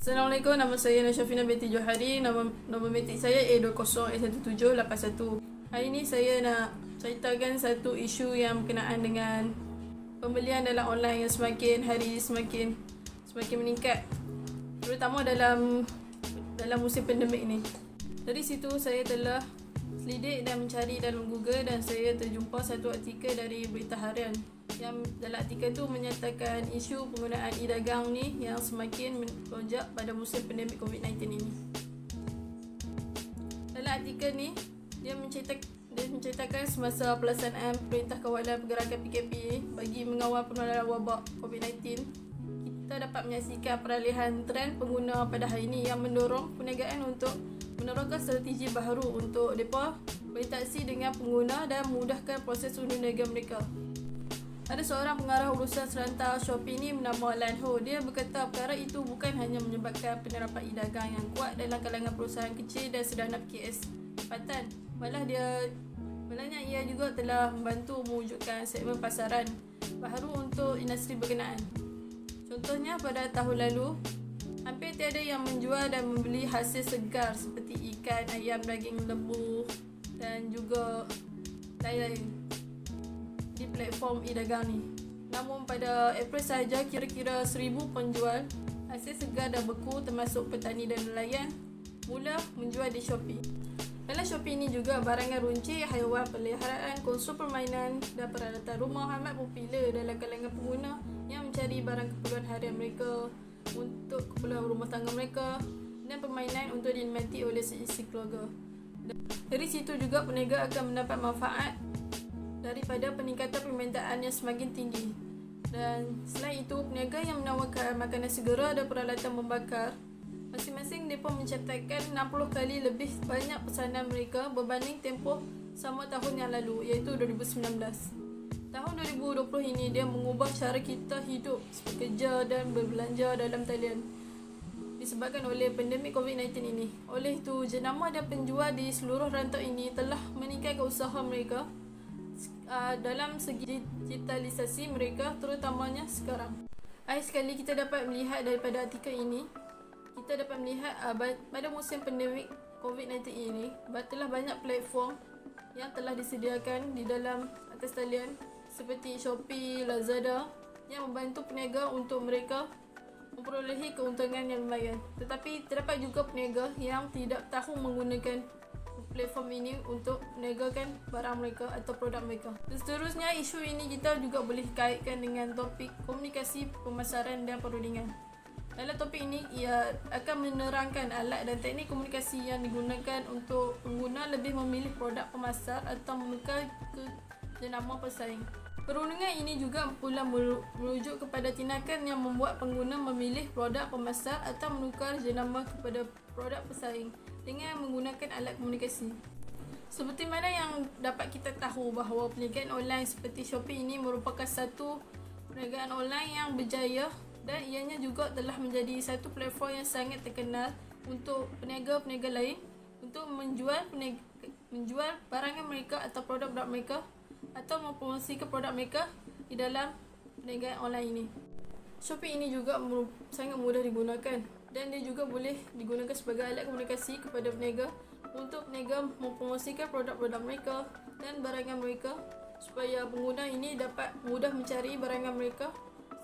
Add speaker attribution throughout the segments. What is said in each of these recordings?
Speaker 1: Assalamualaikum, nama saya Nasyafina binti Johari. Nama metik saya A20A1781. Hari ini saya nak ceritakan satu isu yang berkenaan dengan pembelian dalam online yang semakin hari semakin meningkat, terutama dalam musim pandemik ni. Dari situ saya telah selidik dan mencari dalam Google dan saya terjumpa satu artikel dari Berita Harian yang dalam artikel tu menyatakan isu penggunaan e-dagang ni yang semakin melonjak pada musim pandemik COVID-19 ini. Dalam artikel ni dia menceritakan semasa pelaksanaan Perintah Kawalan Pergerakan PKP bagi mengawal penularan wabak COVID-19, kita dapat menyaksikan peralihan trend pengguna pada hari ini yang mendorong perniagaan untuk menerapkan strategi baru untuk mereka berinteraksi dengan pengguna dan memudahkan proses unduh niaga mereka. Ada seorang pengarah urusan serantau Shopee ni bernama Alan Ho. Dia berkata perkara itu bukan hanya menyebabkan penerapan e-dagang yang kuat dalam kalangan perusahaan kecil dan sederhana PKS tempatan, malahnya ia juga telah membantu mewujudkan segmen pasaran baru untuk industri berkenaan. Contohnya pada tahun lalu, hampir tiada yang menjual dan membeli hasil segar seperti ikan, ayam, daging lembu dan juga lain-lain di platform e-dagang ni. Namun pada April sahaja kira-kira 1,000 penjual hasil segar dan beku termasuk petani dan nelayan mula menjual di Shopee. Dalam Shopee ni juga barangan runcit, haiwan peliharaan, konsol permainan dan peralatan rumah amat popular dalam kalangan pengguna yang mencari barang keperluan harian mereka, untuk keperluan rumah tangga mereka dan permainan untuk dinikmati oleh seisi keluarga. Dari situ juga peniaga akan mendapat manfaat daripada peningkatan permintaan yang semakin tinggi. Dan selain itu, peniaga yang menawarkan makanan segera dan peralatan membakar, masing-masing mereka mencatatkan 60 kali lebih banyak pesanan mereka berbanding tempoh sama tahun yang lalu, iaitu 2019. Tahun 2020 ini dia mengubah cara kita hidup, bekerja dan berbelanja dalam talian disebabkan oleh pandemik COVID-19 ini. Oleh itu, jenama dan penjual di seluruh rantau ini telah meningkatkan usaha mereka dalam segi digitalisasi mereka, terutamanya sekarang. Akhir sekali kita dapat melihat daripada artikel ini, kita dapat melihat pada musim pandemik COVID-19 ini telah banyak platform yang telah disediakan di dalam atas talian seperti Shopee, Lazada yang membantu peniaga untuk mereka memperolehi keuntungan yang lumayan. Tetapi terdapat juga peniaga yang tidak tahu menggunakan platform ini untuk meniagakan barang mereka atau produk mereka. Dan seterusnya, isu ini kita juga boleh kaitkan dengan topik komunikasi, pemasaran dan perundingan. Dalam topik ini, ia akan menerangkan alat dan teknik komunikasi yang digunakan untuk pengguna lebih memilih produk pemasar atau menukar ke jenama pesaing. Perundingan ini juga pula merujuk kepada tindakan yang membuat pengguna memilih produk pemasar atau menukar jenama kepada produk pesaing dengan menggunakan alat komunikasi. Seperti mana yang dapat kita tahu bahawa perniagaan online seperti Shopee ini merupakan satu perniagaan online yang berjaya dan ianya juga telah menjadi satu platform yang sangat terkenal untuk peniaga-peniaga lain untuk menjual barangan mereka atau produk-produk mereka atau mempromosikan produk mereka di dalam perniagaan online ini. Shopee ini juga sangat mudah digunakan dan dia juga boleh digunakan sebagai alat komunikasi kepada peniaga untuk peniaga mempromosikan produk-produk mereka dan barangan mereka supaya pengguna ini dapat mudah mencari barangan mereka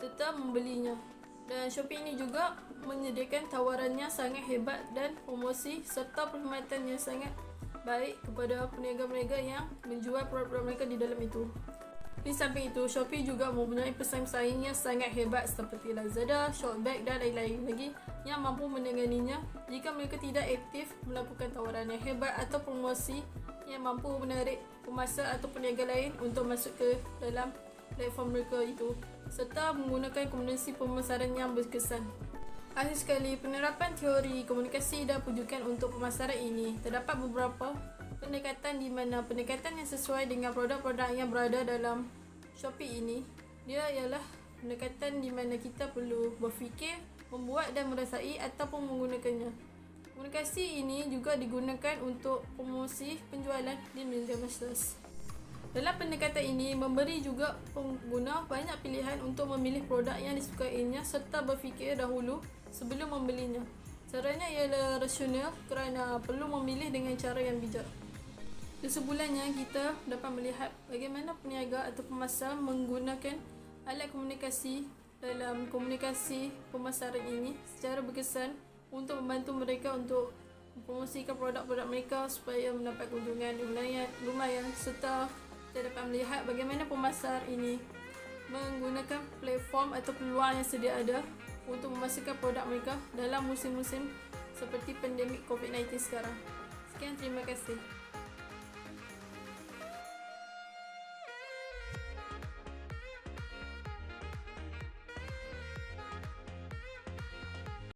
Speaker 1: serta membelinya. Dan Shopee ini juga menyediakan tawarannya sangat hebat dan promosi serta perkhidmatan yang sangat baik kepada peniaga-peniaga yang menjual produk-produk mereka di dalam itu. Di samping itu, Shopee juga mempunyai pesaing-pesaing yang sangat hebat seperti Lazada, Shopback dan lain-lain lagi yang mampu menanganinya jika mereka tidak aktif melakukan tawaran yang hebat atau promosi yang mampu menarik pemasar atau peniaga lain untuk masuk ke dalam platform mereka itu serta menggunakan komunikasi pemasaran yang berkesan. Akhir sekali, penerapan teori komunikasi dan pujukan untuk pemasaran ini terdapat beberapa pendekatan di mana pendekatan yang sesuai dengan produk-produk yang berada dalam Shopee ini, dia ialah pendekatan di mana kita perlu berfikir, membuat dan merasai ataupun menggunakannya. Komunikasi ini juga digunakan untuk promosi penjualan di media sosial. Dalam pendekatan ini, memberi juga pengguna banyak pilihan untuk memilih produk yang disukainya serta berfikir dahulu sebelum membelinya. Caranya ialah rasional kerana perlu memilih dengan cara yang bijak. Kesebulannya, kita dapat melihat bagaimana peniaga atau pemasar menggunakan alat komunikasi dalam komunikasi pemasaran ini secara berkesan untuk membantu mereka untuk mempromosikan produk-produk mereka supaya mendapat keuntungan lumayan, serta kita dapat melihat bagaimana pemasar ini menggunakan platform atau peluang yang sedia ada untuk memasarkan produk mereka dalam musim-musim seperti pandemik COVID-19 sekarang. Sekian, terima kasih.